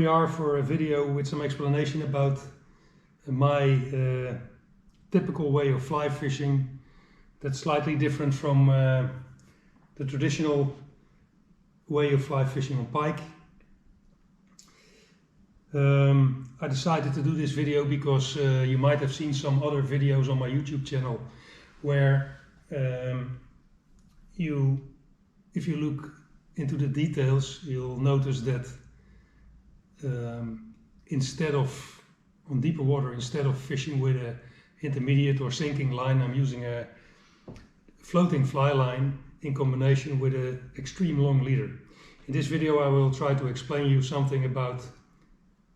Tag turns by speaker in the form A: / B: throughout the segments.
A: we are for a video with some explanation about my typical way of fly fishing that's slightly different from the traditional way of fly fishing on pike. I decided to do this video because you might have seen some other videos on my YouTube channel where if you look into the details, you'll notice that on deeper water, instead of fishing with an intermediate or sinking line, I'm using a floating fly line in combination with an extreme long leader. In this video I will try to explain you something about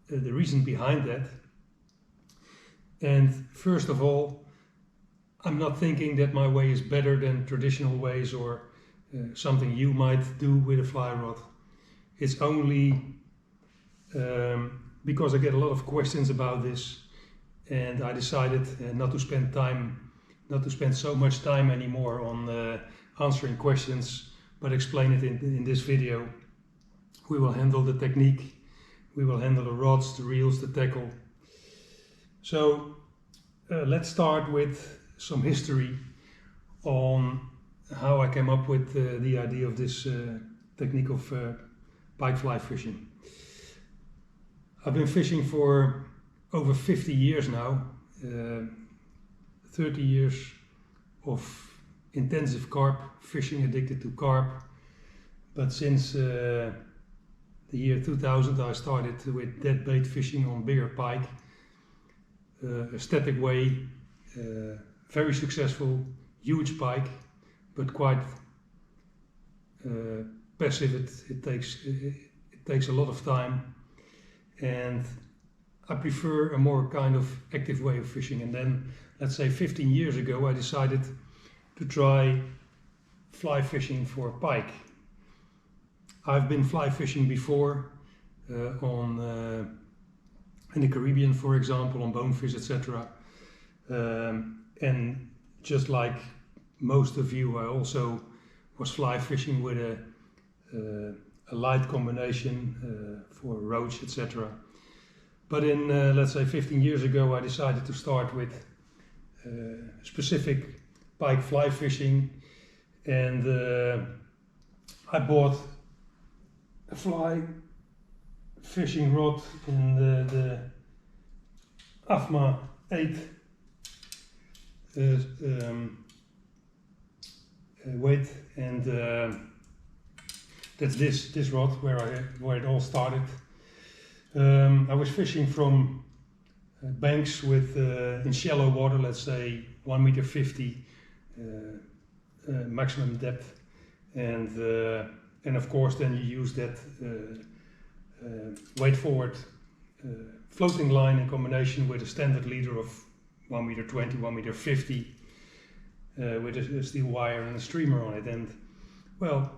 A: the reason behind that. And first of all, I'm not thinking that my way is better than traditional ways or something you might do with a fly rod. It's only because I get a lot of questions about this, and I decided not to spend so much time anymore on answering questions, but explain it in this video. We will handle the technique, we will handle the rods, the reels, the tackle. So let's start with some history on how I came up with the idea of this technique of pike fly fishing. I've been fishing for over 50 years now, 30 years of intensive carp fishing, addicted to carp. But since the year 2000 I started with dead bait fishing on bigger pike, a static way, very successful, huge pike, but quite passive. It takes a lot of time, and I prefer a more kind of active way of fishing. And then, let's say 15 years ago, I decided to try fly fishing for pike. I've been fly fishing before in the Caribbean, for example, on bonefish, etc. And just like most of you, I also was fly fishing with a light combination for roach, etc. But in, let's say 15 years ago, I decided to start with specific pike fly fishing, and I bought a fly fishing rod in the AFMA 8 weight, and that's this rod where it all started. I was fishing from banks with in shallow water, let's say 1.50 m maximum depth, and of course then you use that weight forward floating line in combination with a standard leader of 1.20 m, 1.50 m with a steel wire and a streamer on it. And well,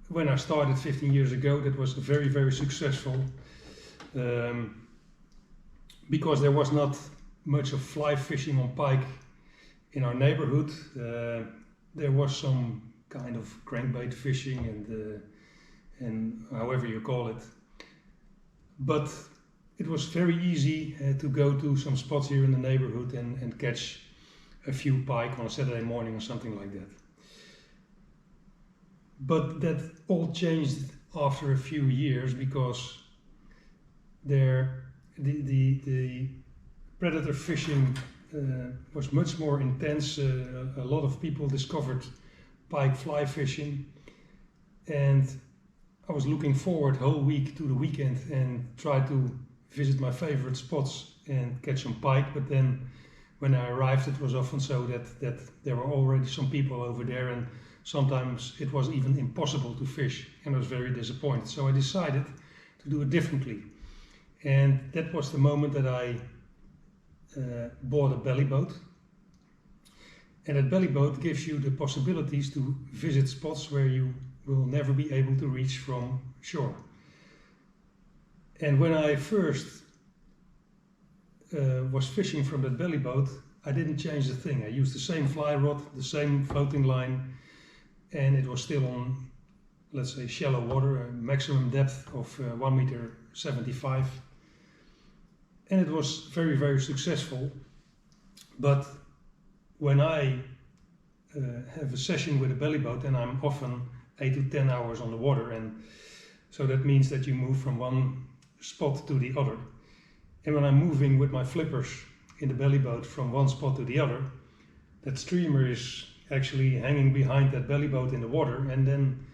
A: when I started 15 years ago, that was very, very successful, because there was not much of fly fishing on pike in our neighborhood. There was some kind of crankbait fishing and however you call it, but it was very easy to go to some spots here in the neighborhood and catch a few pike on a Saturday morning or something like that. But that all changed after a few years, because the predator fishing was much more intense. A lot of people discovered pike fly fishing, and I was looking forward whole week to the weekend and try to visit my favorite spots and catch some pike. But then when I arrived, it was often so that there were already some people over there, and sometimes it was even impossible to fish, and I was very disappointed. So I decided to do it differently, and that was the moment that I bought a bellyboat. And that bellyboat gives you the possibilities to visit spots where you will never be able to reach from shore. And when I first was fishing from that bellyboat, I didn't change a thing. I used the same fly rod, the same floating line, and it was still on, let's say, shallow water, a maximum depth of 1.60 75, and it was very, very successful. But when I have a session with a belly boat, and I'm often 8 to 10 hours on the water, and so that means that you move from one spot to the other. And when I'm moving with my flippers in the belly boat from one spot to the other, that streamer is actually hanging behind that belly boat in the water. And then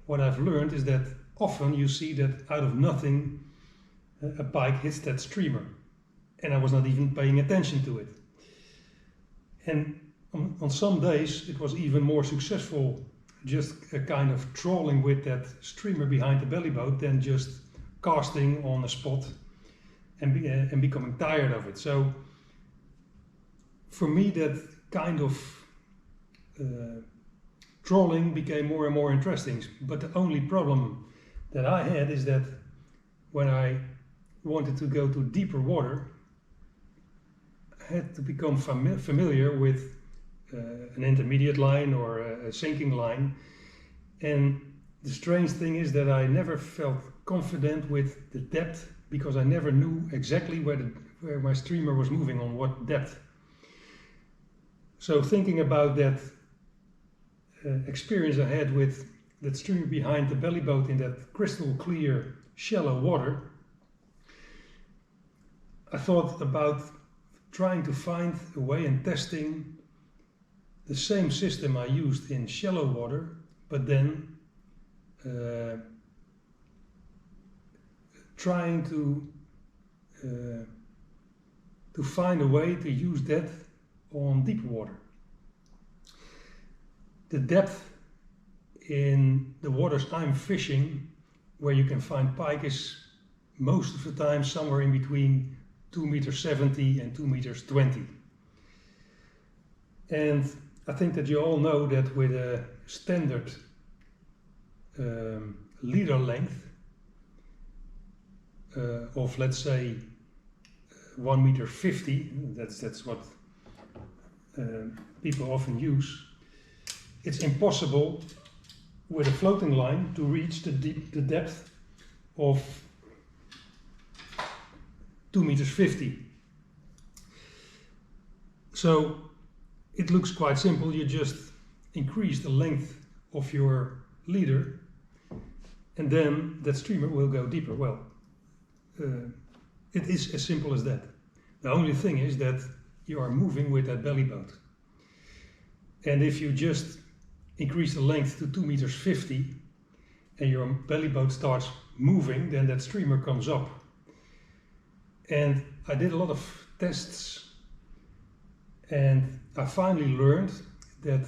A: what I've learned is that often you see that out of nothing a pike hits that streamer, and I was not even paying attention to it. And on some days it was even more successful just a kind of trawling with that streamer behind the belly boat than just casting on a spot and becoming tired of it. So for me that kind of trawling became more and more interesting. But the only problem that I had is that when I wanted to go to deeper water, I had to become familiar with an intermediate line or a sinking line. And the strange thing is that I never felt confident with the depth, because I never knew exactly where my streamer was moving, on what depth. So thinking about that experience I had with that streamer behind the belly boat in that crystal clear shallow water, I thought about trying to find a way and testing the same system I used in shallow water, but then trying to find a way to use that on deep water. The depth in the waters I'm fishing, where you can find pike, is most of the time somewhere in between 2 meters 70 and 2 meters 20. And I think that you all know that with a standard leader length of, let's say, 1 meter 50, that's what people often use, it's impossible with a floating line to reach the depth of 2 meters 50. So it looks quite simple. You just increase the length of your leader, and then that streamer will go deeper. Well, it is as simple as that. The only thing is that you are moving with that belly boat. And if you just increase the length to 2 meters 50 and your belly boat starts moving, then that streamer comes up. And I did a lot of tests, and I finally learned that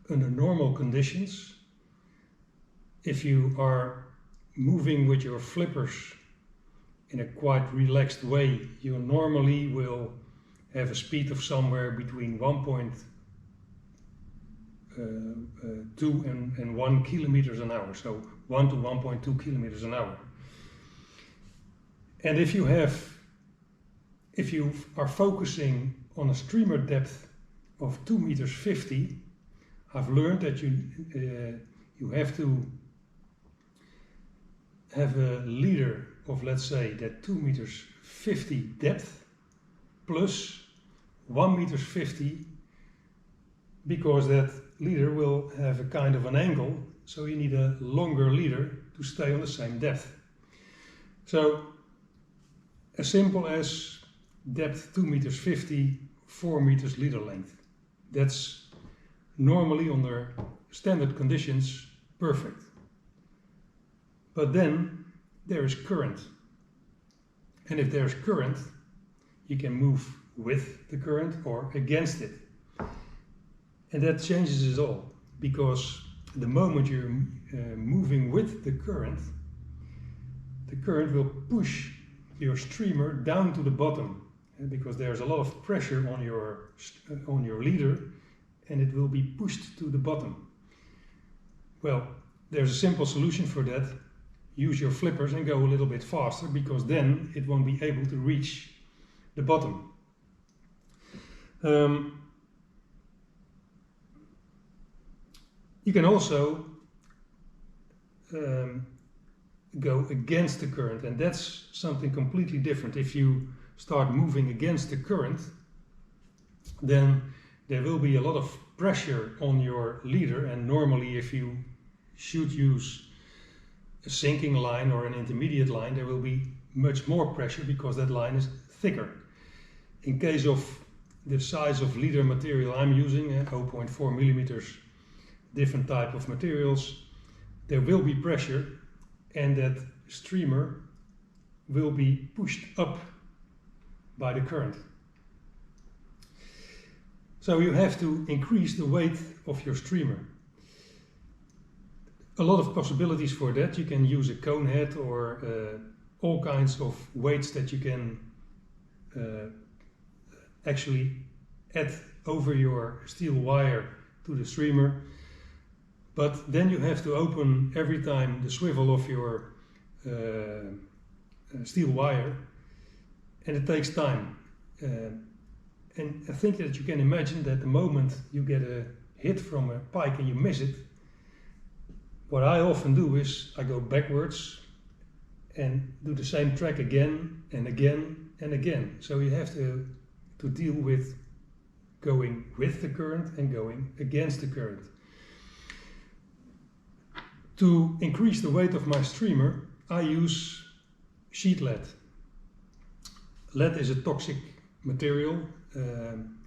A: under normal conditions, if you are moving with your flippers in a quite relaxed way, you normally will have a speed of somewhere between 1.2 and 1 kilometers an hour, so 1 to 1.2 kilometers an hour. And if you are focusing on a streamer depth of 2 meters 50, I've learned that you have to have a leader of, let's say, that 2 meters 50 depth plus 1 meters 50, because that leader will have a kind of an angle, so you need a longer leader to stay on the same depth. So as simple as depth 2 meters 50, 4 meters leader length. That's normally under standard conditions perfect. But then there is current. And if there's current, you can move with the current or against it. And that changes it all, because the moment you're moving with the current will push your streamer down to the bottom, because there's a lot of pressure on your leader, and it will be pushed to the bottom. Well, there's a simple solution for that. Use your flippers and go a little bit faster, because then it won't be able to reach the bottom. You can also go against the current, and that's something completely different. If you start moving against the current, then there will be a lot of pressure on your leader, and normally if you should use a sinking line or an intermediate line, there will be much more pressure because that line is thicker. In case of the size of leader material I'm using, 0.4 millimeters, different type of materials, there will be pressure, and that streamer will be pushed up by the current. So you have to increase the weight of your streamer. A lot of possibilities for that. You can use a cone head or all kinds of weights that you can actually add over your steel wire to the streamer. But then you have to open every time the swivel of your steel wire, and it takes time. And I think that you can imagine that the moment you get a hit from a pike and you miss it, what I often do is I go backwards and do the same track again and again and again. So you have to deal with going with the current and going against the current. To increase the weight of my streamer, I use sheet lead. Lead is a toxic material.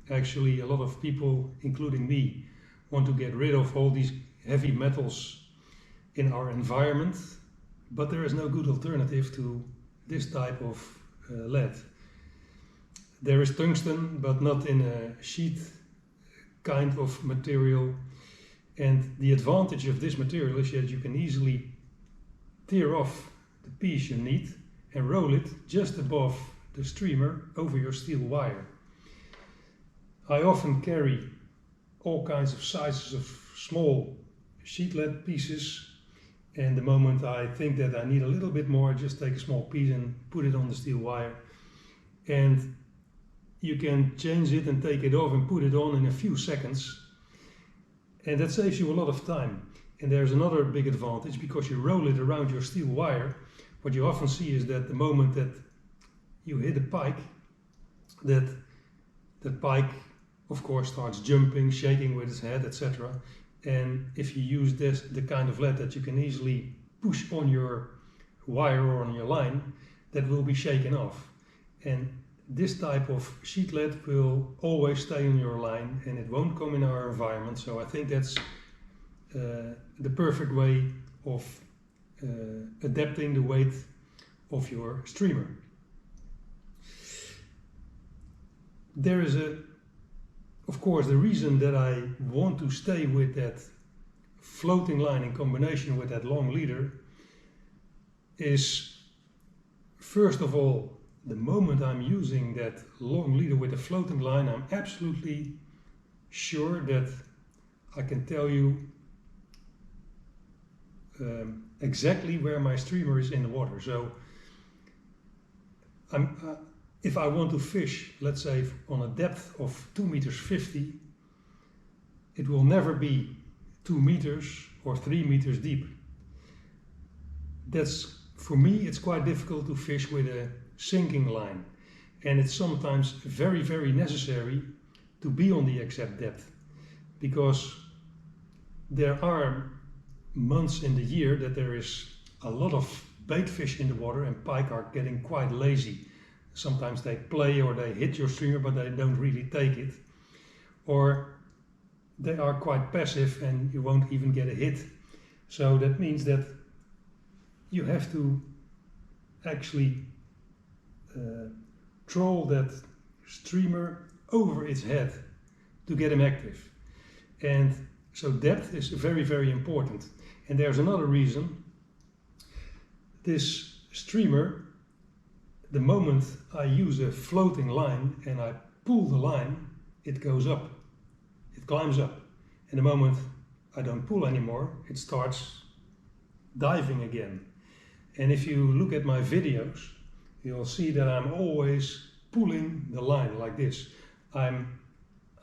A: Actually, a lot of people, including me, want to get rid of all these heavy metals in our environment, but there is no good alternative to this type of lead. There is tungsten, but not in a sheet kind of material. And the advantage of this material is that you can easily tear off the piece you need and roll it just above the streamer over your steel wire. I often carry all kinds of sizes of small sheet lead pieces, and the moment I think that I need a little bit more, I just take a small piece and put it on the steel wire. And you can change it and take it off and put it on in a few seconds. And that saves you a lot of time. And there's another big advantage, because you roll it around your steel wire. What you often see is that the moment that you hit a pike, that pike of course starts jumping, shaking with its head, etc. And if you use the kind of lead that you can easily push on your wire or on your line, that will be shaken off. And this type of sheet lead will always stay on your line and it won't come in our environment. So I think that's the perfect way of adapting the weight of your streamer. There is of course, the reason that I want to stay with that floating line in combination with that long leader is, first of all, the moment I'm using that long leader with a floating line, I'm absolutely sure that I can tell you exactly where my streamer is in the water. So if I want to fish, let's say on a depth of 2 meters 50, it will never be 2 meters or 3 meters deep. That's, for me, it's quite difficult to fish with a sinking line. And it's sometimes very, very necessary to be on the exact depth, because there are months in the year that there is a lot of bait fish in the water and pike are getting quite lazy. Sometimes they play or they hit your streamer, but they don't really take it. Or they are quite passive and you won't even get a hit. So that means that you have to actually troll that streamer over its head to get him active. And so depth is very, very important. And there's another reason. This streamer, the moment I use a floating line and I pull the line, it goes up, it climbs up. And the moment I don't pull anymore, it starts diving again. And if you look at my videos, you'll see that I'm always pulling the line like this. I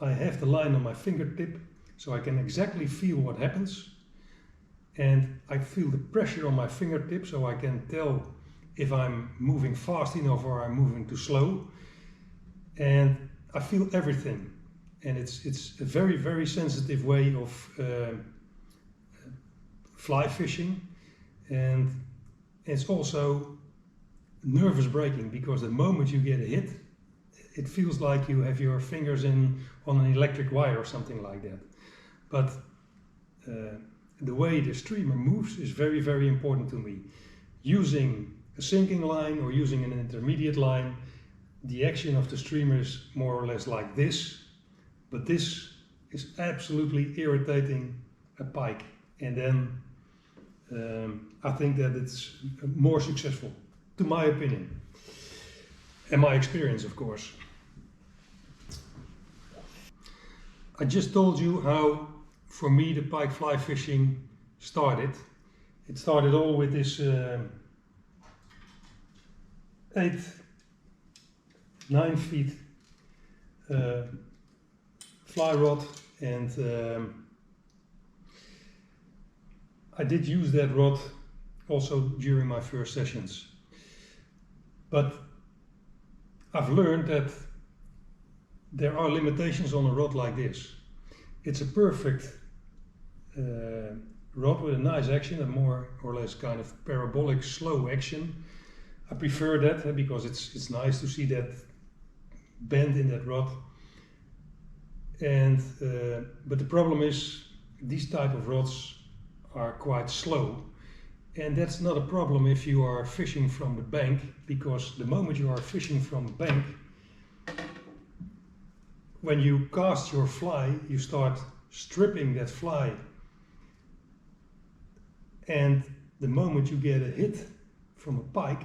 A: have the line on my fingertip, so I can exactly feel what happens. and I feel the pressure on my fingertips, so I can tell if I'm moving fast enough or I'm moving too slow, and I feel everything. And it's a very, very sensitive way of fly fishing, and it's also nervous breaking, because the moment you get a hit, it feels like you have your fingers on an electric wire or something like that. But the way the streamer moves is very, very important to me. Using a sinking line or using an intermediate line, the action of the streamer is more or less like this, but this is absolutely irritating a pike, and then I think that it's more successful, to my opinion, and my experience, of course. I just told you how, for me, the pike fly fishing started. It started all with this 8-9 feet fly rod, and I did use that rod also during my first sessions. But I've learned that there are limitations on a rod like this. It's a perfect rod with a nice action, a more or less kind of parabolic slow action. I prefer that because it's nice to see that bend in that rod. And but the problem is, these type of rods are quite slow, and that's not a problem if you are fishing from the bank, because the moment you are fishing from the bank, when you cast your fly, you start stripping that fly, and the moment you get a hit from a pike,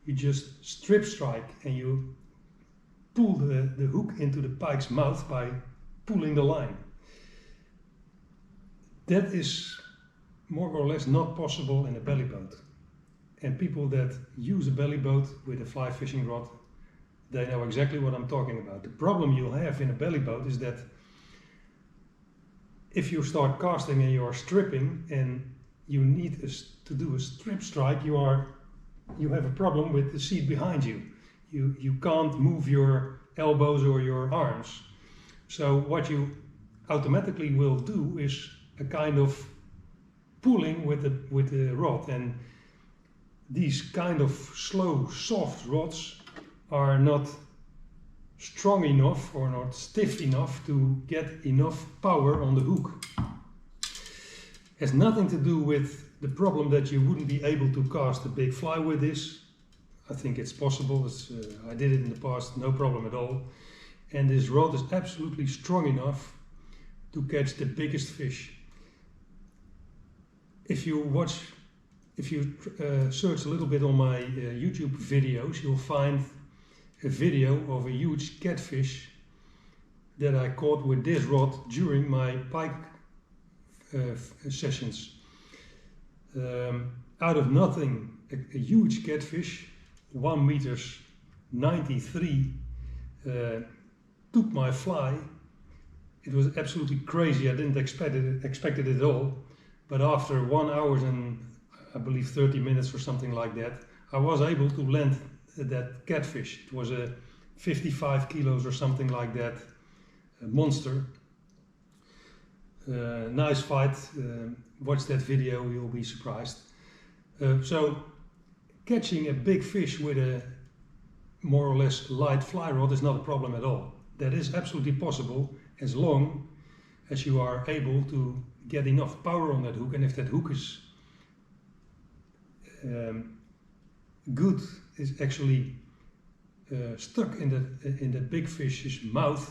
A: you just strip strike and you pull the hook into the pike's mouth by pulling the line. That is more or less not possible in a belly boat. And people that use a belly boat with a fly fishing rod, they know exactly what I'm talking about. The problem you'll have in a belly boat is that if you start casting and you are stripping and you need to do a strip strike, you have a problem with the seat behind you. You can't move your elbows or your arms. So what you automatically will do is a kind of pulling with the rod, and these kind of slow, soft rods are not strong enough or not stiff enough to get enough power on the hook. Has nothing to do with the problem that you wouldn't be able to cast a big fly with this. I think it's possible. I did it in the past, no problem at all. And this rod is absolutely strong enough to catch the biggest fish. If you search a little bit on my YouTube videos, you'll find a video of a huge catfish that I caught with this rod during my pike sessions. Out of nothing, a huge catfish, 1.93 m, took my fly. It was absolutely crazy. I didn't expect it at all. But after 1 hour and I believe 30 minutes or something like that, I was able to land that catfish. It was a 55 kilos or something like that, a monster. Nice fight. Watch that video, you'll be surprised. So catching a big fish with a more or less light fly rod is not a problem at all. That is absolutely possible as long as you are able to get enough power on that hook, and if that hook is good, is actually stuck in the big fish's mouth,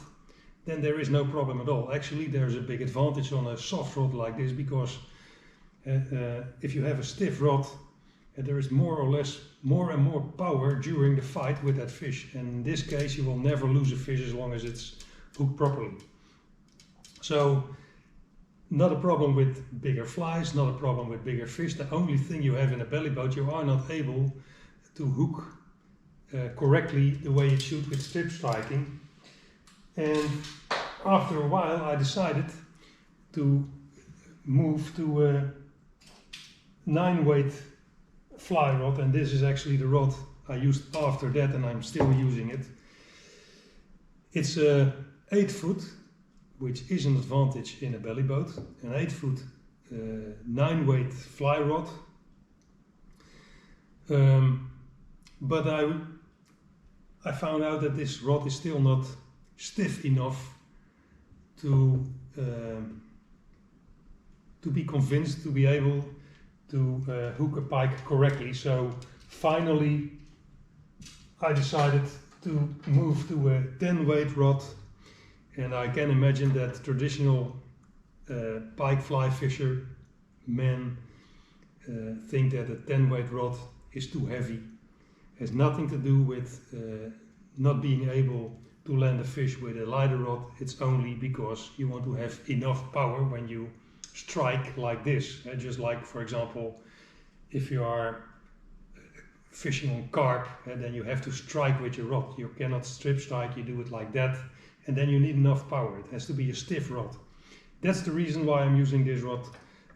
A: then there is no problem at all. Actually, there's a big advantage on a soft rod like this, because if you have a stiff rod, there is more or less more and more power during the fight with that fish. And in this case, you will never lose a fish as long as it's hooked properly. So, not a problem with bigger flies, not a problem with bigger fish. The only thing you have in a belly boat, you are not able to hook correctly the way it should with strip striking. And after a while I decided to move to a 9-weight fly rod, and this is actually the rod I used after that, and I'm still using it. It's a 8-foot, which is an advantage in a belly boat, an 8-foot 9-weight fly rod. But I found out that this rod is still not stiff enough to be convinced to be able to hook a pike correctly. So finally I decided to move to a 10-weight rod, and I can imagine that traditional pike fly fisher men think that a 10-weight rod is too heavy. It has nothing to do with not being able to land a fish with a lighter rod. It's only because you want to have enough power when you strike like this. Just like, for example, if you are fishing on carp, then you have to strike with your rod. You cannot strip strike, you do it like that, and then you need enough power. It has to be a stiff rod. That's the reason why I'm using this rod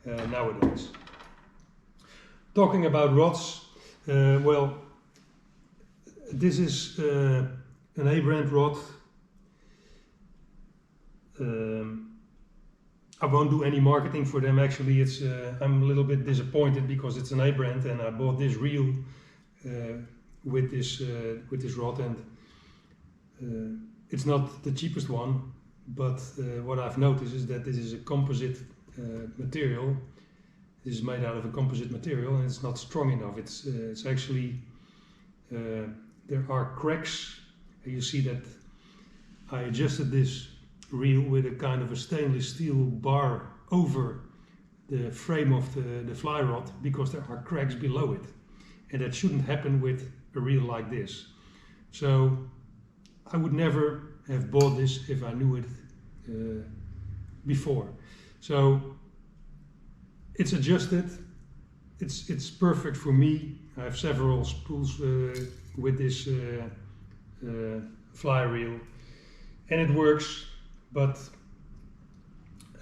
A: nowadays. Talking about rods, well, this is an A-brand rod. I won't do any marketing for them. Actually, I'm a little bit disappointed because it's an A-brand, and I bought this reel with this rod, and it's not the cheapest one. But what I've noticed is that this is a composite material. This is made out of a composite material, and it's not strong enough. It's actually there are cracks. You see that I adjusted this reel with a kind of a stainless steel bar over the frame of the fly rod, because there are cracks below it, and that shouldn't happen with a reel like this. So I would never have bought this if I knew it before. So it's adjusted. It's perfect for me. I have several spools with this fly reel, and it works. But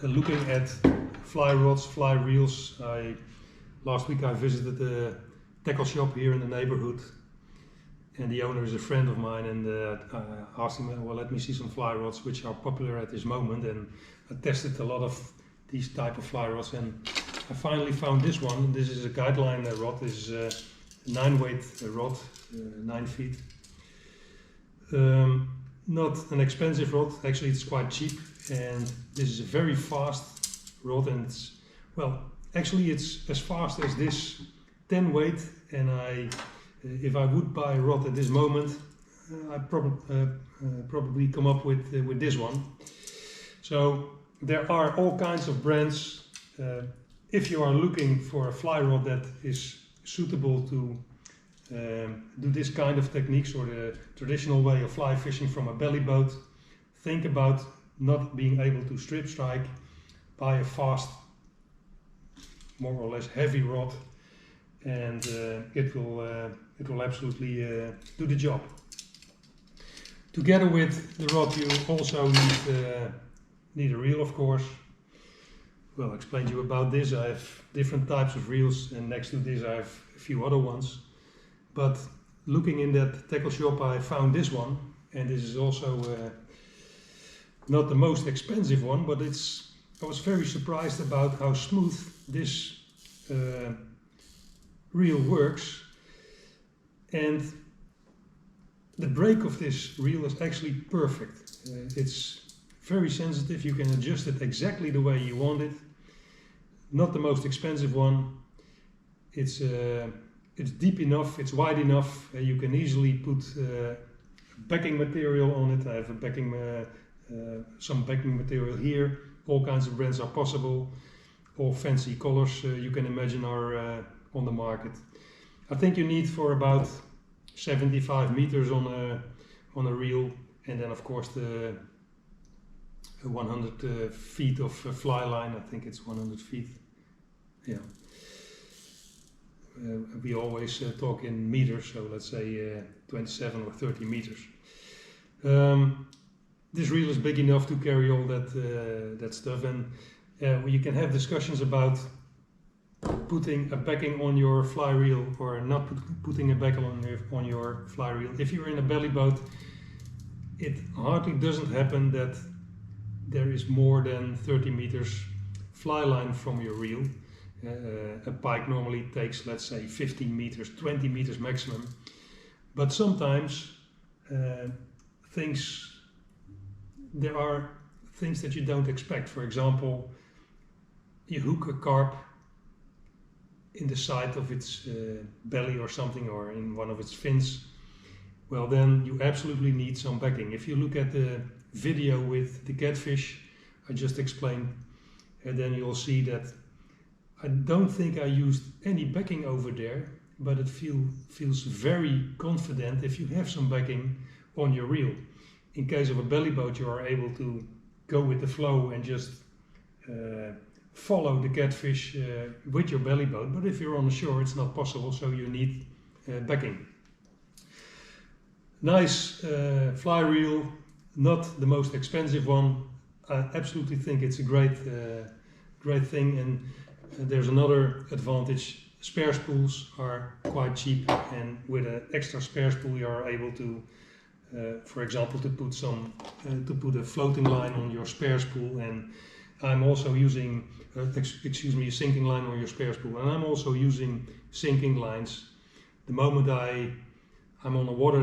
A: looking at fly rods, fly reels, last week I visited a tackle shop here in the neighborhood, and the owner is a friend of mine, and I asked him, well, let me see some fly rods which are popular at this moment, and I tested a lot of these type of fly rods, and I finally found this one. This is a guideline rod. This is a 9-weight rod, 9 feet. Not an expensive rod, actually it's quite cheap, and this is a very fast rod, and actually it's as fast as this 10 weight, and if I would buy a rod at this moment, I'd probably come up with this one. So there are all kinds of brands. If you are looking for a fly rod that is suitable to do this kind of techniques, or the traditional way of fly fishing from a belly boat, think about not being able to strip strike. Buy a fast, more or less heavy rod, and it will absolutely do the job. Together with the rod, you also need a reel, of course. Well, I explained to you about this. I have different types of reels, and next to this I have a few other ones. But looking in that tackle shop, I found this one, and this is also not the most expensive one, but I was very surprised about how smooth this reel works. And the break of this reel is actually perfect. It's very sensitive. You can adjust it exactly the way you want it. Not the most expensive one. It's deep enough, it's wide enough. You can easily put backing material on it. I have some backing material here. All kinds of brands are possible. All fancy colors you can imagine are on the market. I think you need for about 75 meters on a reel, and then of course the 100 feet of fly line. I think it's 100 feet. Yeah. We always talk in meters, so let's say 27 or 30 meters. This reel is big enough to carry all that stuff, and You can have discussions about putting a backing on your fly reel or not putting a backing on your fly reel. If you're in a belly boat, it hardly doesn't happen that there is more than 30 meters fly line from your reel. A pike normally takes, let's say, 15 meters, 20 meters maximum. But sometimes there are things that you don't expect. For example, you hook a carp in the side of its belly or something, or in one of its fins. Well, then you absolutely need some backing. If you look at the video with the catfish I just explained, and then you'll see that I don't think I used any backing over there, but it feels very confident if you have some backing on your reel. In case of a belly boat, you are able to go with the flow and just follow the catfish with your belly boat. But if you're on the shore, it's not possible, so you need backing. Nice fly reel, not the most expensive one. I absolutely think it's a great thing, and there's another advantage. Spare spools are quite cheap, and with an extra spare spool you are able to, for example, to put a floating line on your spare spool. And I'm also using, a sinking line on your spare spool, and I'm also using sinking lines. The moment I'm on a water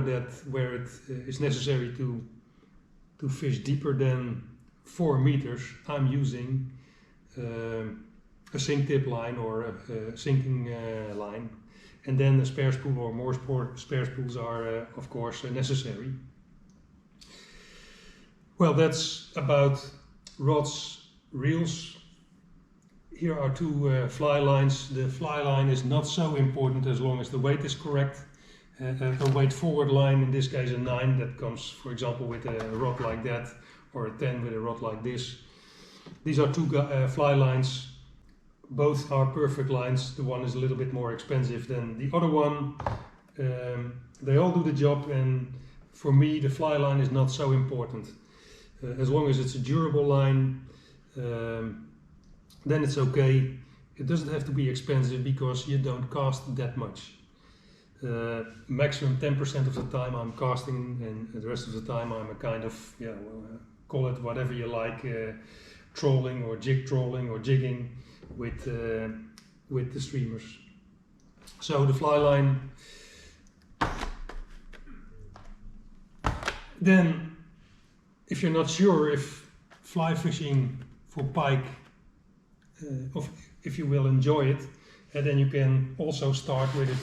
A: where it is necessary to fish deeper than 4 meters, I'm using a sink tip line or a sinking line, and then a spare spool or more spare spools are of course necessary. Well, that's about rods, reels. Here are two fly lines. The fly line is not so important as long as the weight is correct. A weight forward line, in this case a 9, that comes for example with a rod like that, or a 10 with a rod like this. These are two fly lines. Both are perfect lines. The one is a little bit more expensive than the other one. They all do the job, and for me the fly line is not so important. As long as it's a durable line, then it's okay. It doesn't have to be expensive because you don't cast that much. Maximum 10% of the time I'm casting, and the rest of the time I'm a kind of, call it whatever you like, trolling or jig trolling or jigging with the streamers. So the fly line. Then, if you're not sure if fly fishing for pike, if you will enjoy it, then you can also start with a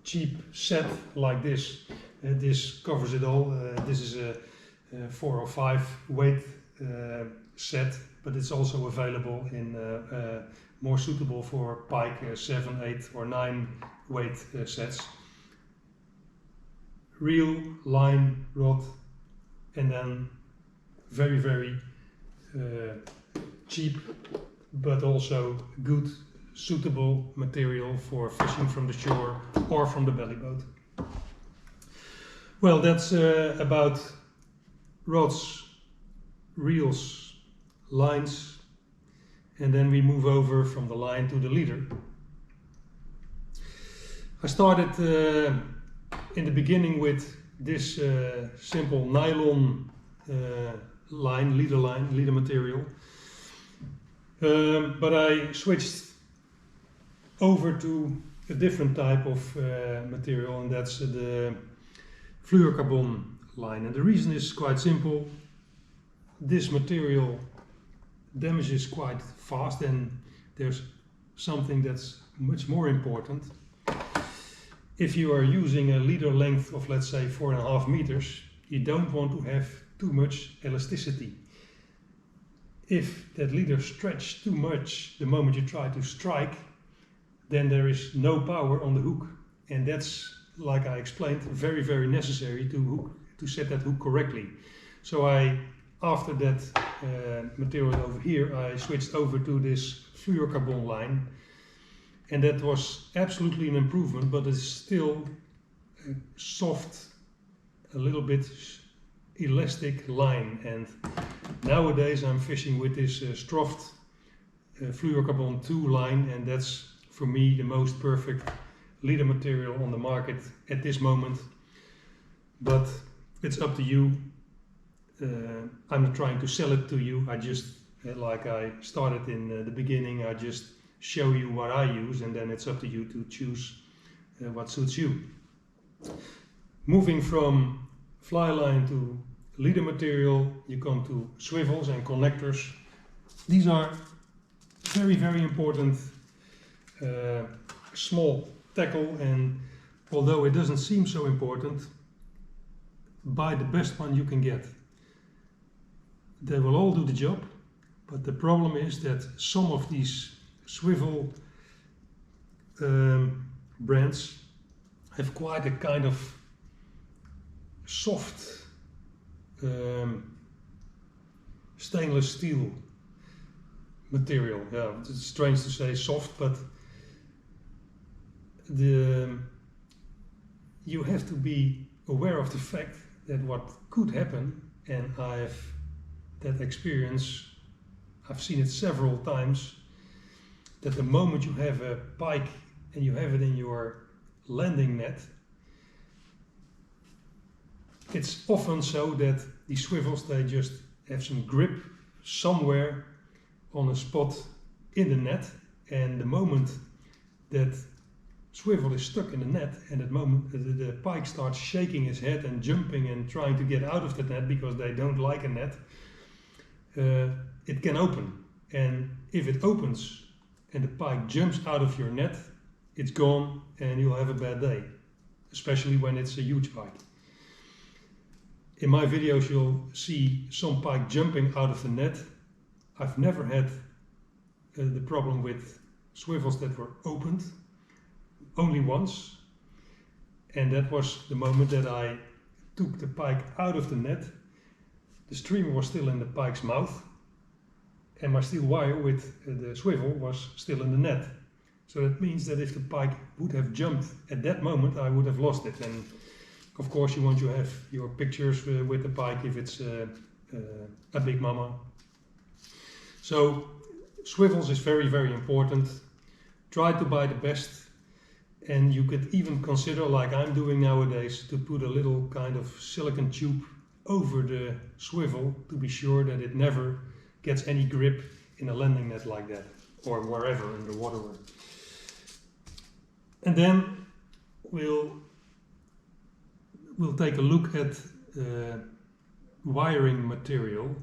A: cheap set like this. This covers it all. This is a 4 or 5 weight set, but it's also available in more suitable for pike 7, 8 or 9 weight sets. Reel, line, rod, and then very, very cheap but also good suitable material for fishing from the shore or from the belly boat. Well, that's about rods, reels, lines, and then we move over from the line to the leader. I started in the beginning with this simple nylon leader material, but I switched over to a different type of material, and that's the fluorocarbon line. And the reason is quite simple. This material damages quite fast, and there's something that's much more important. If you are using a leader length of, let's say, 4.5 meters, you don't want to have too much elasticity. If that leader stretches too much the moment you try to strike, then there is no power on the hook, and that's, like I explained, very, very necessary to set that hook correctly. So after that material over here, I switched over to this fluorocarbon line, and that was absolutely an improvement, but it's still a soft, a little bit elastic line. And nowadays I'm fishing with this Stroft fluorocarbon 2 line, and that's for me the most perfect leader material on the market at this moment. But it's up to you. I'm not trying to sell it to you. I just, like I started in the beginning, I just show you what I use, and then it's up to you to choose what suits you. Moving from fly line to leader material, you come to swivels and connectors. These are very, very important small tackle, and although it doesn't seem so important, buy the best one you can get. They will all do the job, but the problem is that some of these swivel brands have quite a kind of soft stainless steel material. Yeah, it's strange to say soft, but you have to be aware of the fact that what could happen, and I have that experience, I've seen it several times, that the moment you have a pike and you have it in your landing net, it's often so that these swivels, they just have some grip somewhere on a spot in the net, and the moment that swivel is stuck in the net, and at the moment the pike starts shaking his head and jumping and trying to get out of the net because they don't like a net, it can open. And if it opens and the pike jumps out of your net, it's gone and you'll have a bad day, especially when it's a huge pike. In my videos you'll see some pike jumping out of the net. I've never had the problem with swivels that were opened, only once, and that was the moment that I took the pike out of the net. The streamer was still in the pike's mouth, and my steel wire with the swivel was still in the net. So that means that if the pike would have jumped at that moment, I would have lost it. And of course you want to have your pictures with the pike if it's a big mama. So swivels is very, very important. Try to buy the best, and you could even consider, like I'm doing nowadays, to put a little kind of silicone tube over the swivel to be sure that it never gets any grip in a landing net like that, or wherever in the water. And then we'll take a look at wiring material,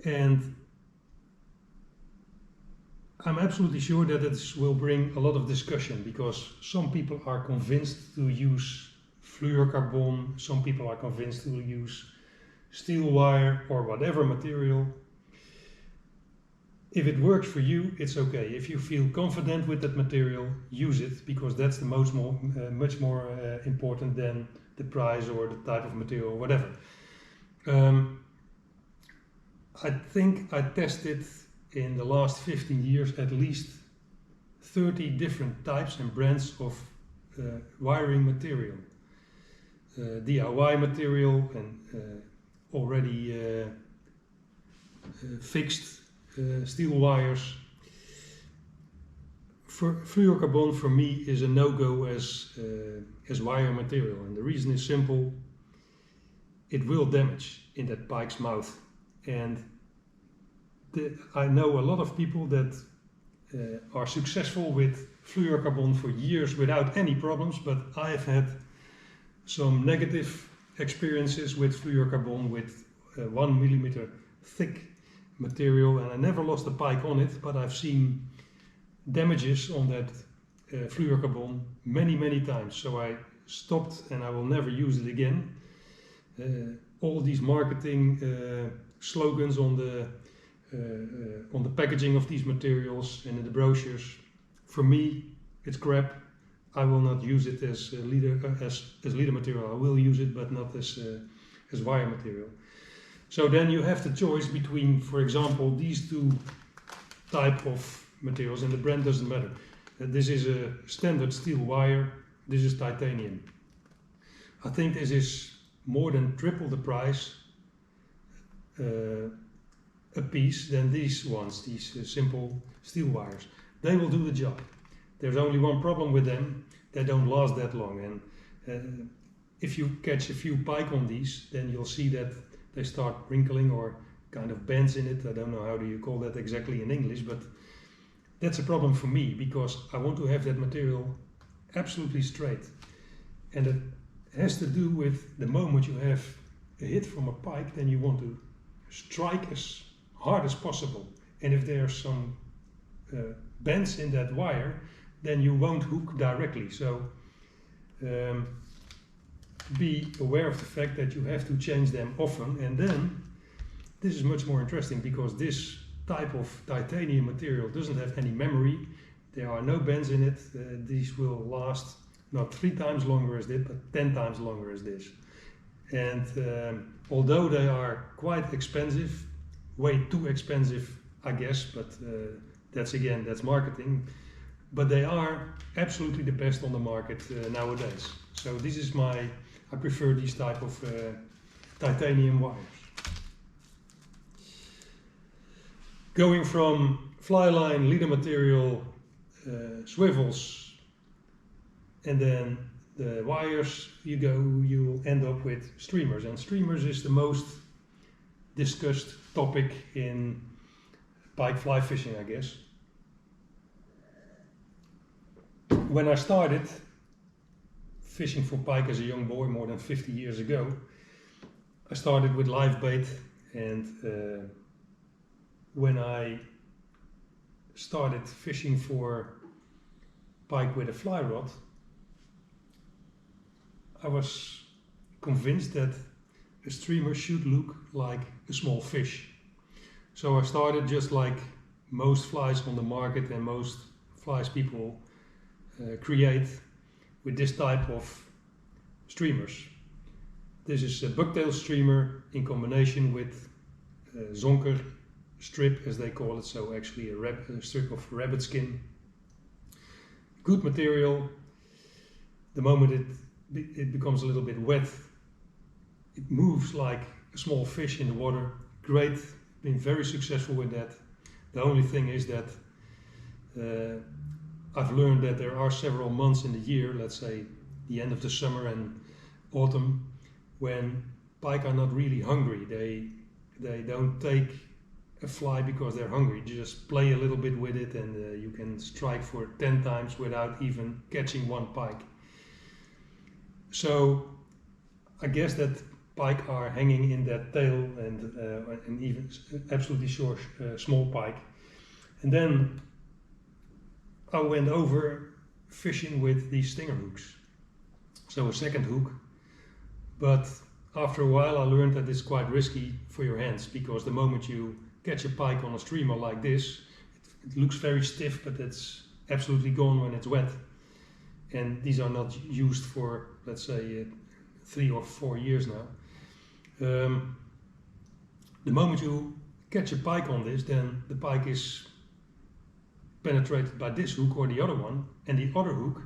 A: and I'm absolutely sure that it will bring a lot of discussion, because some people are convinced to use fluorocarbon, some people are convinced to use steel wire or whatever material. If it works for you, it's okay. If you feel confident with that material, use it, because that's the much more important than the price or the type of material or whatever. I think I tested in the last 15 years at least 30 different types and brands of wiring material. DIY material and already fixed steel wires. Fluorocarbon for me is a no-go as wire material, and the reason is simple. It will damage in that pike's mouth, and I know a lot of people that are successful with fluorocarbon for years without any problems, but I've had some negative experiences with fluorocarbon with 1 millimeter thick material, and I never lost a pike on it, but I've seen damages on that fluorocarbon many times. So I stopped, and I will never use it again. All these marketing slogans on the packaging of these materials and in the brochures, for me it's crap. I will not use it as leader material. I will use it, but not as wire material. So then you have the choice between, for example, these two type of materials, and the brand doesn't matter. This is a standard steel wire, this is titanium. I think this is more than triple the price, a piece than these ones, these simple steel wires. They will do the job. There's only one problem with them: they don't last that long. And if you catch a few pike on these, then you'll see that they start wrinkling or kind of bends in it. I don't know how do you call that exactly in English, but that's a problem for me because I want to have that material absolutely straight. And it has to do with the moment you have a hit from a pike, then you want to strike as hard as possible. And if there's some bends in that wire, then you won't hook directly. So be aware of the fact that you have to change them often. And then this is much more interesting because this type of titanium material doesn't have any memory. There are no bends in it. These will last not 3 times longer as this, but 10 times longer as this. And although they are quite expensive, way too expensive, I guess, but that's marketing. But they are absolutely the best on the market nowadays. So this is I prefer these type of titanium wires. Going from fly line, leader material, swivels, and then the wires, you'll end up with streamers. And streamers is the most discussed topic in pike fly fishing, I guess. When I started fishing for pike as a young boy more than 50 years ago, I started with live bait, and when I started fishing for pike with a fly rod, I was convinced that a streamer should look like a small fish. So I started just like most flies on the market and most flies people create, with this type of streamers. This is a bucktail streamer in combination with zonker strip, as they call it, so actually a strip of rabbit skin. Good material. The moment it becomes a little bit wet, it moves like a small fish in the water. Great, been very successful with that. The only thing is that I've learned that there are several months in the year, let's say the end of the summer and autumn, when pike are not really hungry. They don't take a fly because they're hungry. You just play a little bit with it, and you can strike for 10 times without even catching one pike. So I guess that pike are hanging in that tail, and even absolutely sure small pike. And then I went over fishing with these stinger hooks, so a second hook. But after a while I learned that it's quite risky for your hands, because the moment you catch a pike on a streamer like this, it looks very stiff, but it's absolutely gone when it's wet. And these are not used for, let's say, 3 or 4 years now. The moment you catch a pike on this, then the pike is penetrated by this hook or the other one, and the other hook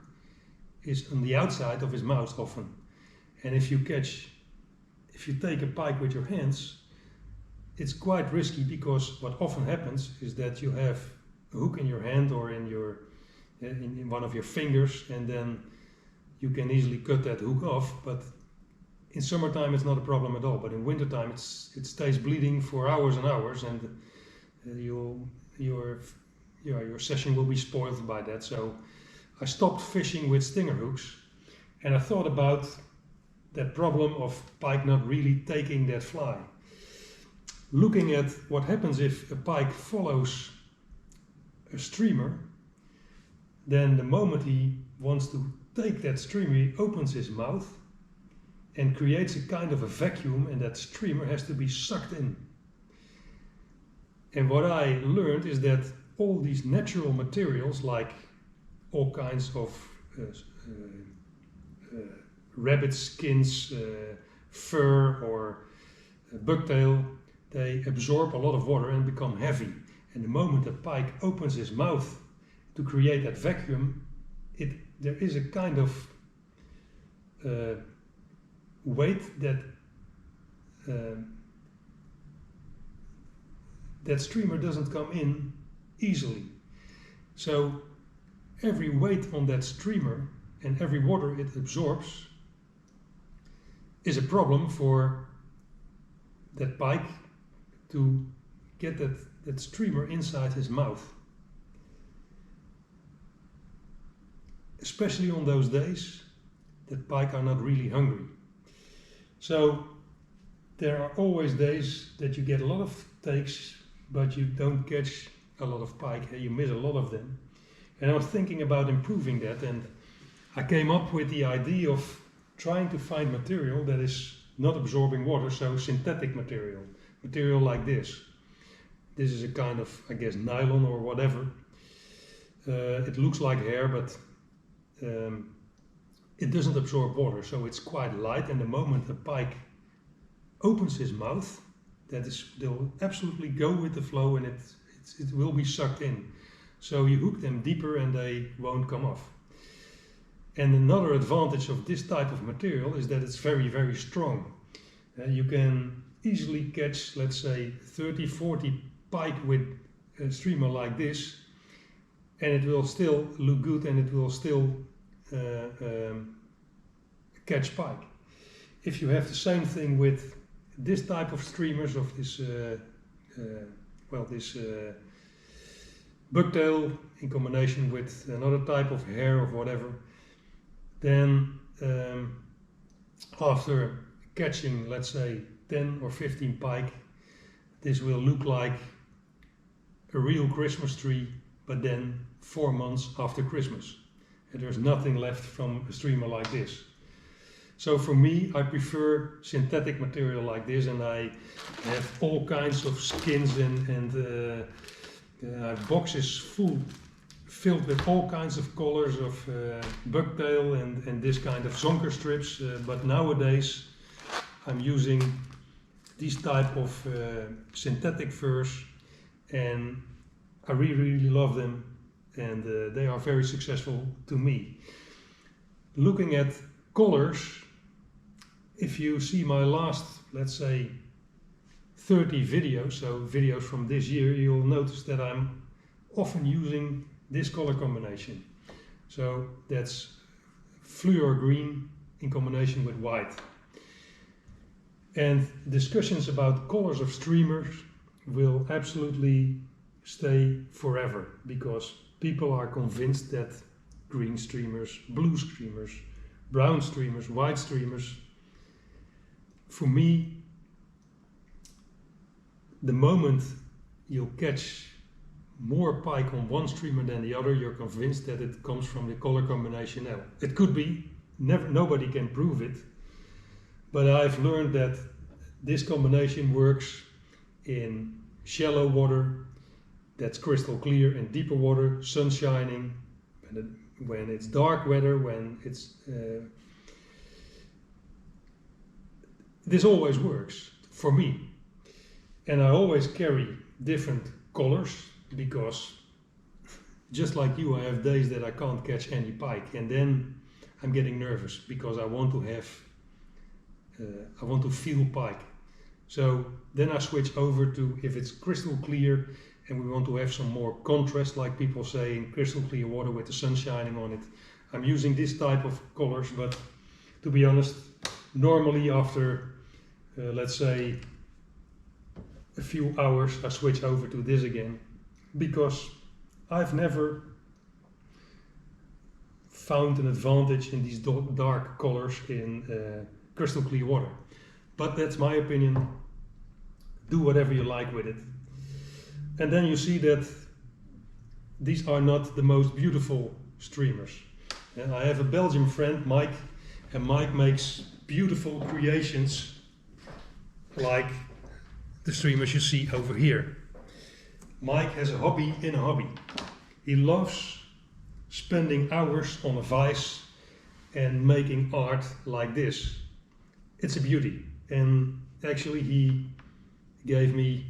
A: is on the outside of his mouth often. And if you take a pike with your hands, it's quite risky, because what often happens is that you have a hook in your hand or in one of your fingers, and then you can easily cut that hook off. But in summertime it's not a problem at all, but in wintertime it stays bleeding for hours and hours, and your session will be spoiled by that. So I stopped fishing with stinger hooks, and I thought about that problem of pike not really taking that fly. Looking at what happens if a pike follows a streamer, then the moment he wants to take that streamer, he opens his mouth and creates a kind of a vacuum, and that streamer has to be sucked in. And what I learned is that all these natural materials, like all kinds of rabbit skins, fur or bucktail, they absorb a lot of water and become heavy. And the moment a pike opens his mouth to create that vacuum, there is a kind of weight that that streamer doesn't come in easily. So every weight on that streamer and every water it absorbs is a problem for that pike to get that streamer inside his mouth. Especially on those days that pike are not really hungry. So there are always days that you get a lot of takes, but you don't catch a lot of pike, you miss a lot of them. And I was thinking about improving that, and I came up with the idea of trying to find material that is not absorbing water, so synthetic material like this. This is a kind of, I guess, nylon or whatever. It looks like hair, but it doesn't absorb water, so it's quite light, and the moment a pike opens his mouth, they'll absolutely go with the flow, and it will be sucked in. So you hook them deeper and they won't come off. And another advantage of this type of material is that it's very, very strong. You can easily catch, let's say, 30, 40 pike with a streamer like this, and it will still look good, and it will still catch pike. If you have the same thing with this type of streamers, of this bucktail in combination with another type of hair or whatever, then after catching, let's say, 10 or 15 pike, this will look like a real Christmas tree, but then 4 months after Christmas. And there's nothing left from a streamer like this. So for me, I prefer synthetic material like this, and I have all kinds of skins and boxes filled with all kinds of colors of bucktail and this kind of zonker strips. But nowadays I'm using these type of synthetic furs, and I really love them, and they are very successful to me. Looking at colors, if you see my last, let's say, 30 videos, so videos from this year, you'll notice that I'm often using this color combination. So that's fluor green in combination with white. And discussions about colors of streamers will absolutely stay forever, because people are convinced that green streamers, blue streamers, brown streamers, white streamers. For me, the moment you'll catch more pike on one streamer than the other, you're convinced that it comes from the color combination. Now, it could be, nobody can prove it, but I've learned that this combination works in shallow water that's crystal clear, in deeper water, sun shining, when it's dark weather, when it's this always works for me. And I always carry different colors, because just like you, I have days that I can't catch any pike, and then I'm getting nervous because I want to have I want to feel pike. So then I switch over to, if it's crystal clear and we want to have some more contrast, like people say, in crystal clear water with the sun shining on it, I'm using this type of colors. But to be honest, normally after let's say a few hours, I switch over to this again, because I've never found an advantage in these dark colors in crystal clear water. But that's my opinion. Do whatever you like with it. And then you see that these are not the most beautiful streamers. And I have a Belgian friend, Mike, and Mike makes beautiful creations like the streamers you see over here. Mike has a hobby in a hobby. He loves spending hours on a vise and making art like this. It's a beauty. And actually he gave me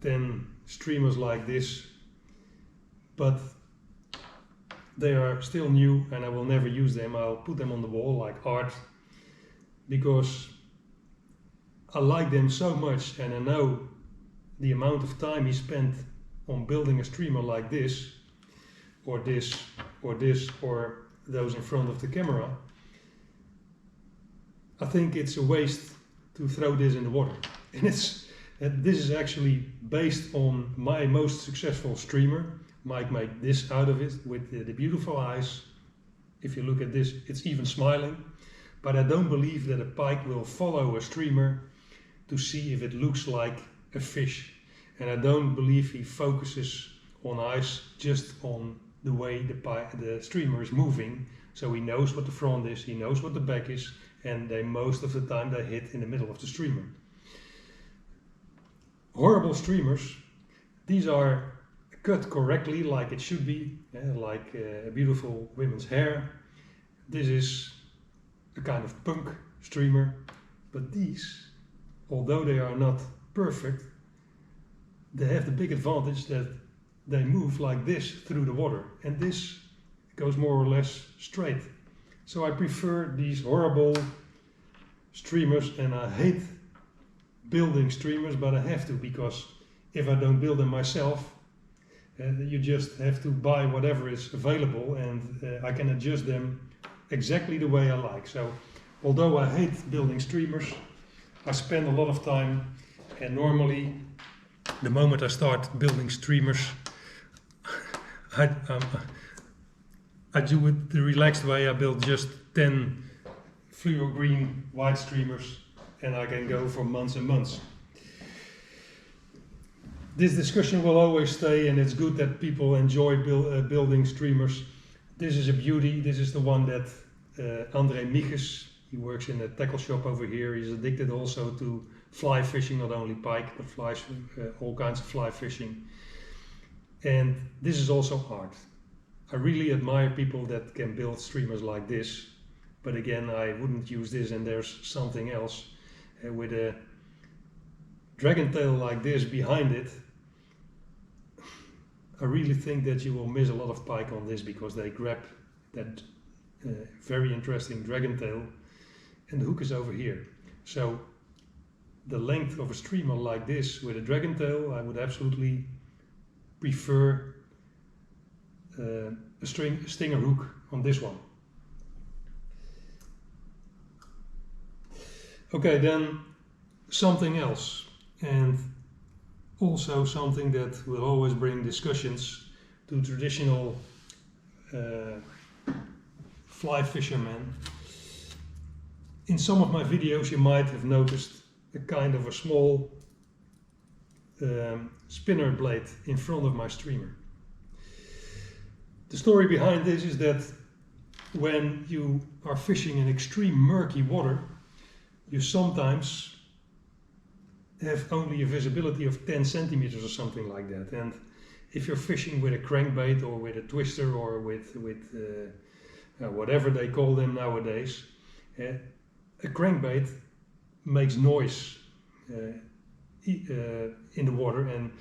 A: 10 streamers like this, but they are still new and I will never use them. I'll put them on the wall like art, because I like them so much, and I know the amount of time he spent on building a streamer like this, or this, or this, or those in front of the camera, I think it's a waste to throw this in the water. And this is actually based on my most successful streamer. Mike made this out of it with the beautiful eyes. If you look at this, it's even smiling. But I don't believe that a pike will follow a streamer to see if it looks like a fish. And I don't believe he focuses on eyes just on the way the streamer is moving. So he knows what the front is, he knows what the back is, and most of the time they hit in the middle of the streamer. Horrible streamers, these are cut correctly like it should be, like a beautiful women's hair. This is a kind of punk streamer, but these, although they are not perfect, they have the big advantage that they move like this through the water, and this goes more or less straight. So I prefer these horrible streamers, and I hate building streamers, but I have to, because if I don't build them myself, you just have to buy whatever is available, and I can adjust them exactly the way I like. So although I hate building streamers, I spend a lot of time, and normally the moment I start building streamers, I do it the relaxed way. I build just 10 fluo green white streamers, and I can go for months and months. This discussion will always stay, and it's good that people enjoy building streamers. This is a beauty. This is the one that André Miches, he works in a tackle shop over here. He's addicted also to fly fishing, not only pike, but all kinds of fly fishing. And this is also art. I really admire people that can build streamers like this, but again, I wouldn't use this, and there's something else with a dragon tail like this behind it. I really think that you will miss a lot of pike on this, because they grab that very interesting dragon tail, and the hook is over here. So the length of a streamer like this with a dragon tail, I would absolutely prefer a stinger hook on this one. Okay, then something else, and also something that will always bring discussions to traditional fly fishermen. In some of my videos you might have noticed a kind of a small spinner blade in front of my streamer. The story behind this is that when you are fishing in extreme murky water, you sometimes have only a visibility of 10 centimeters or something like that. And if you're fishing with a crankbait or with a twister or with whatever they call them nowadays, a crankbait makes noise in the water, and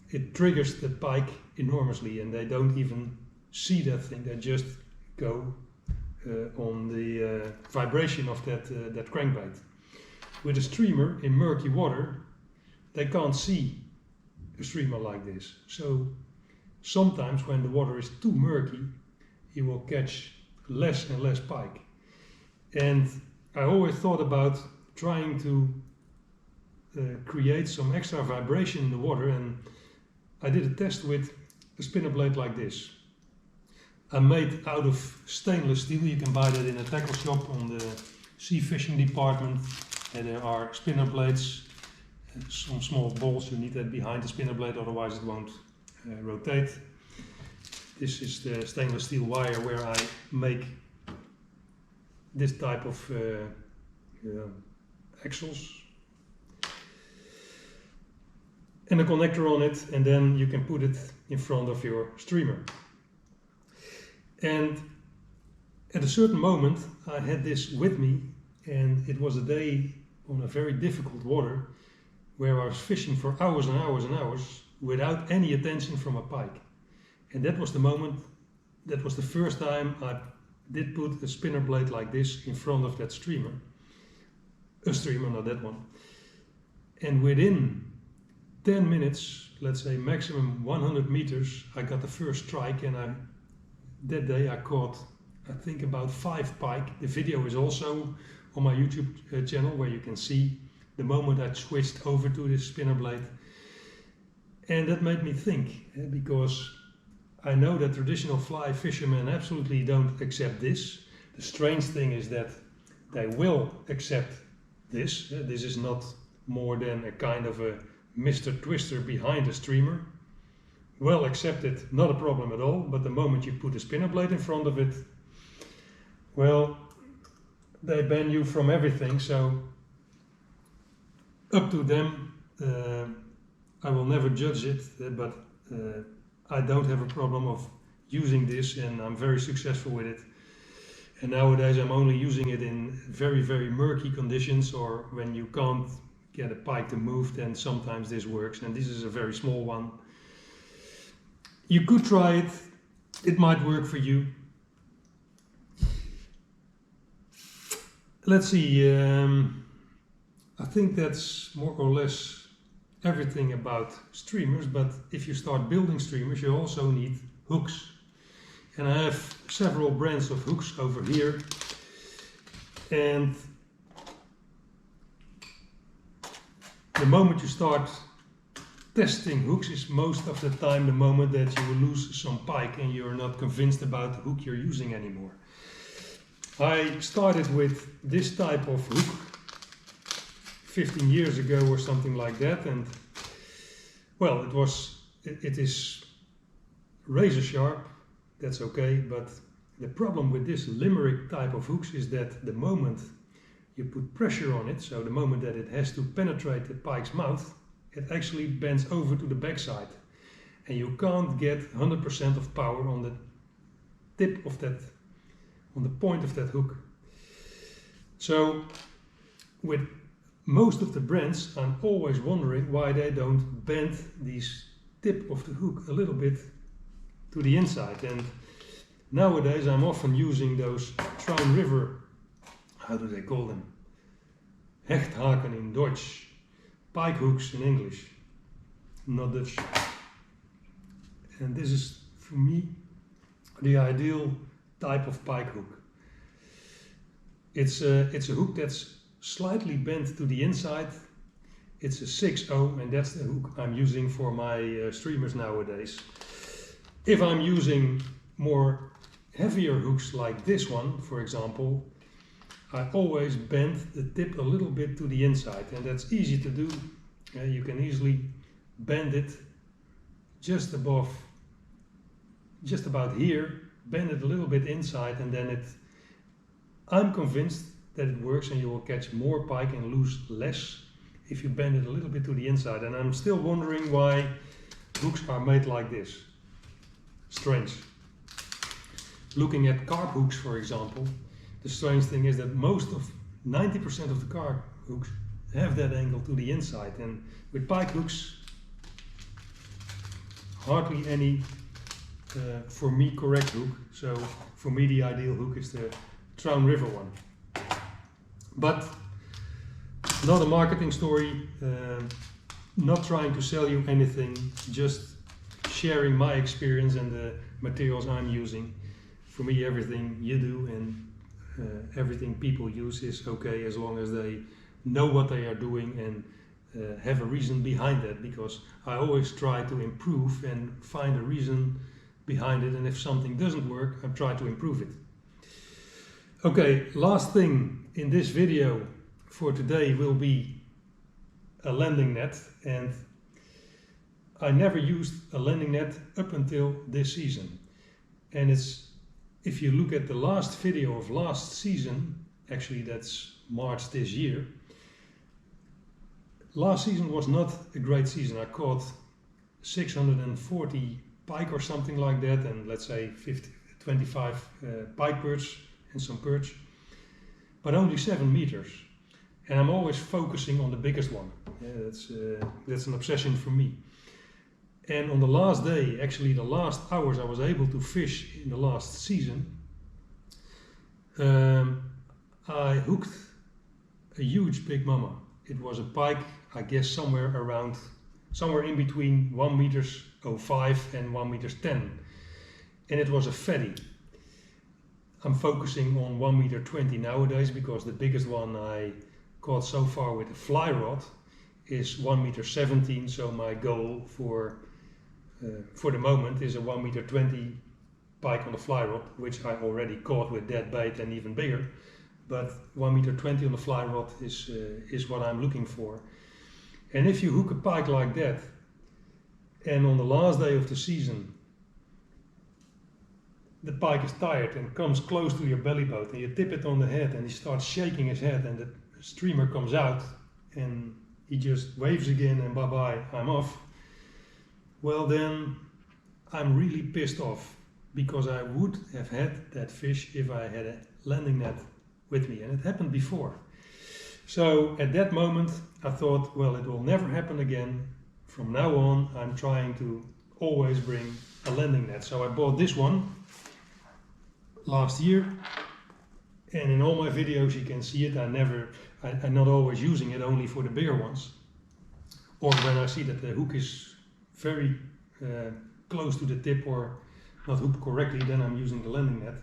A: it triggers the pike enormously, and they don't even see that thing. They just go on the vibration of that crankbait. With a streamer in murky water, they can't see a streamer like this. So sometimes when the water is too murky, you will catch less and less pike. And I always thought about trying to create some extra vibration in the water, and I did a test with a spinner blade like this. I made out of stainless steel. You can buy that in a tackle shop on the sea fishing department. And there are spinner blades, some small balls. You need that behind the spinner blade, otherwise it won't rotate. This is the stainless steel wire where I make this type of axles. And a connector on it, and then you can put it in front of your streamer. And at a certain moment I had this with me, and it was a day on a very difficult water where I was fishing for hours and hours and hours without any attention from a pike. And that was the moment, that was the first time I did put a spinner blade like this in front of that streamer. A streamer, not that one. And within 10 minutes, let's say maximum 100 meters, I got the first strike, and that day I caught, I think, about 5 pike. The video is also on my YouTube channel, where you can see the moment I switched over to this spinner blade. And that made me think, because I know that traditional fly fishermen absolutely don't accept this. The strange thing is that they will accept this. This is not more than a kind of a Mr. Twister behind a streamer. Well accepted, not a problem at all, but the moment you put a spinner blade in front of it, well, they ban you from everything, so up to them. I will never judge it, but I don't have a problem of using this, and I'm very successful with it. And nowadays I'm only using it in very, very murky conditions, or when you can't get a pike to move, then sometimes this works, and this is a very small one. You could try it, it might work for you. Let's see, I think that's more or less everything about streamers, but if you start building streamers, you also need hooks. And I have several brands of hooks over here. And the moment you start testing hooks is most of the time the moment that you will lose some pike and you're not convinced about the hook you're using anymore. I started with this type of hook 15 years ago or something like that, and well, it is razor sharp, that's okay, but the problem with this limerick type of hooks is that the moment you put pressure on it, so the moment that it has to penetrate the pike's mouth, it actually bends over to the backside, and you can't get 100% of power on the tip of that, on the point of that hook. So with most of the brands, I'm always wondering why they don't bend this tip of the hook a little bit to the inside. And nowadays I'm often using those Traun River, how do they call them? Hechthaken in Dutch, pike hooks in English, not Dutch. And this is, for me, the ideal type of pike hook. It's a hook that's slightly bent to the inside. It's a 6-0, and that's the hook I'm using for my streamers nowadays. If I'm using more heavier hooks like this one, for example, I always bend the tip a little bit to the inside, and that's easy to do. You can easily bend it just above, just about here, bend it a little bit inside, and then I'm convinced that it works, and you will catch more pike and lose less if you bend it a little bit to the inside. And I'm still wondering why hooks are made like this. Strange. Looking at carp hooks, for example, the strange thing is that 90% of the carp hooks have that angle to the inside, and with pike hooks, hardly any for me correct hook. So for me the ideal hook is the Traun River one. But not a marketing story, not trying to sell you anything, just sharing my experience and the materials I'm using. For me, everything you do and everything people use is okay, as long as they know what they are doing and have a reason behind that, because I always try to improve and find a reason behind it, and if something doesn't work, I try to improve it. Okay, last thing in this video for today will be a landing net, and I never used a landing net up until this season. And if you look at the last video of last season, actually that's March this year, last season was not a great season. I caught 640 pike or something like that, and let's say 25 pike perch and some perch, but only 7 meters. And I'm always focusing on the biggest one. Yeah, that's an obsession for me. And on the last day, actually the last hours I was able to fish in the last season, I hooked a huge big mama. It was a pike, I guess somewhere around somewhere in between 1 meters 05 and 1 meters 10, and it was a fatty. I'm focusing on 1 meter 20 nowadays because the biggest one I caught so far with a fly rod is 1 meter 17. So my goal for the moment is a 1 meter 20 pike on the fly rod, which I already caught with dead bait and even bigger. But 1 meter 20 on the fly rod is what I'm looking for. And if you hook a pike like that, and on the last day of the season, the pike is tired and comes close to your belly boat, and you tip it on the head and he starts shaking his head and the streamer comes out and he just waves again and bye bye, I'm off. Well, then I'm really pissed off, because I would have had that fish if I had a landing net with me, and it happened before. So at that moment I thought, well, it will never happen again. From now on I'm trying to always bring a landing net. So I bought this one last year, and in all my videos you can see it. I'm not always using it, only for the bigger ones, or when I see that the hook is very close to the tip or not hooked correctly, then I'm using the landing net.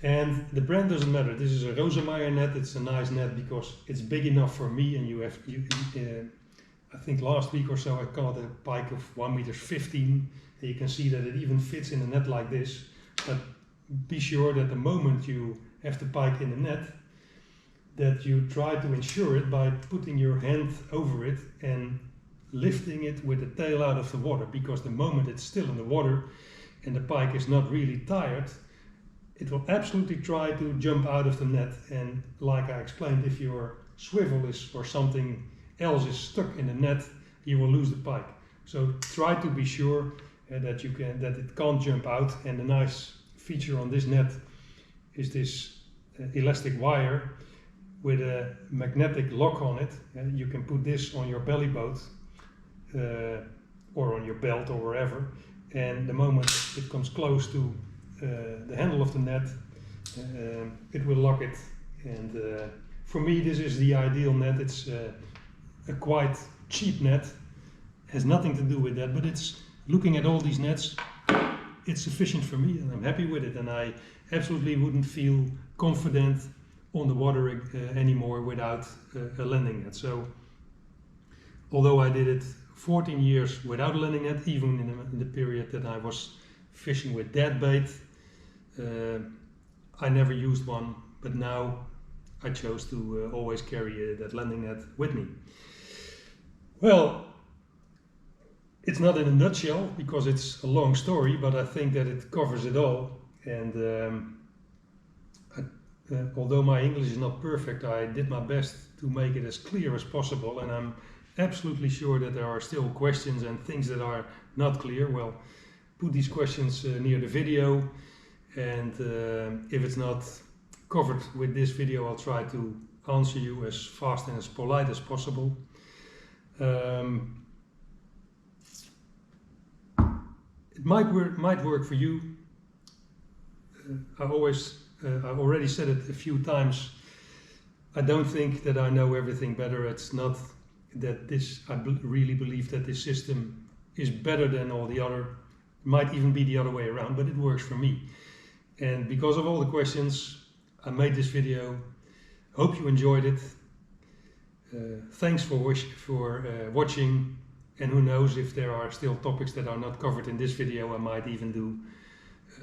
A: And the brand doesn't matter. This is a Rosemeyer net. It's a nice net because it's big enough for me, and I think last week or so I caught a pike of 1 meter 15, and you can see that it even fits in a net like this. But be sure that the moment you have the pike in the net, that you try to ensure it by putting your hand over it and lifting it with the tail out of the water, because the moment it's still in the water and the pike is not really tired, it will absolutely try to jump out of the net. And like I explained, if your swivel is or something else is stuck in the net, you will lose the pike. So try to be sure that it can't jump out. And the nice feature on this net is this elastic wire with a magnetic lock on it, and you can put this on your belly boat or on your belt or wherever, and the moment it comes close to the handle of the net, it will lock it. And for me this is the ideal net. It's a quite cheap net, has nothing to do with that, but it's, looking at all these nets, it's sufficient for me and I'm happy with it, and I absolutely wouldn't feel confident on the water anymore without a landing net. So although I did it 14 years without a landing net, even in the period that I was fishing with dead bait, I never used one, but now I chose to always carry that landing net with me. Well, it's not in a nutshell because it's a long story, but I think that it covers it all. And although my English is not perfect, I did my best to make it as clear as possible, and I'm absolutely sure that there are still questions and things that are not clear. Well, put these questions near the video, and if it's not covered with this video, I'll try to answer you as fast and as polite as possible. It might work for you. I already said it a few times. I don't think that I know everything better. It's not that I really believe that this system is better than all the other. It might even be the other way around, but it works for me. And because of all the questions, I made this video. Hope you enjoyed it. Thanks for watching. And who knows, if there are still topics that are not covered in this video, I might even do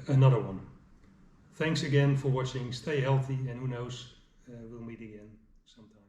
A: another one. Thanks again for watching. Stay healthy, and who knows, we'll meet again sometime.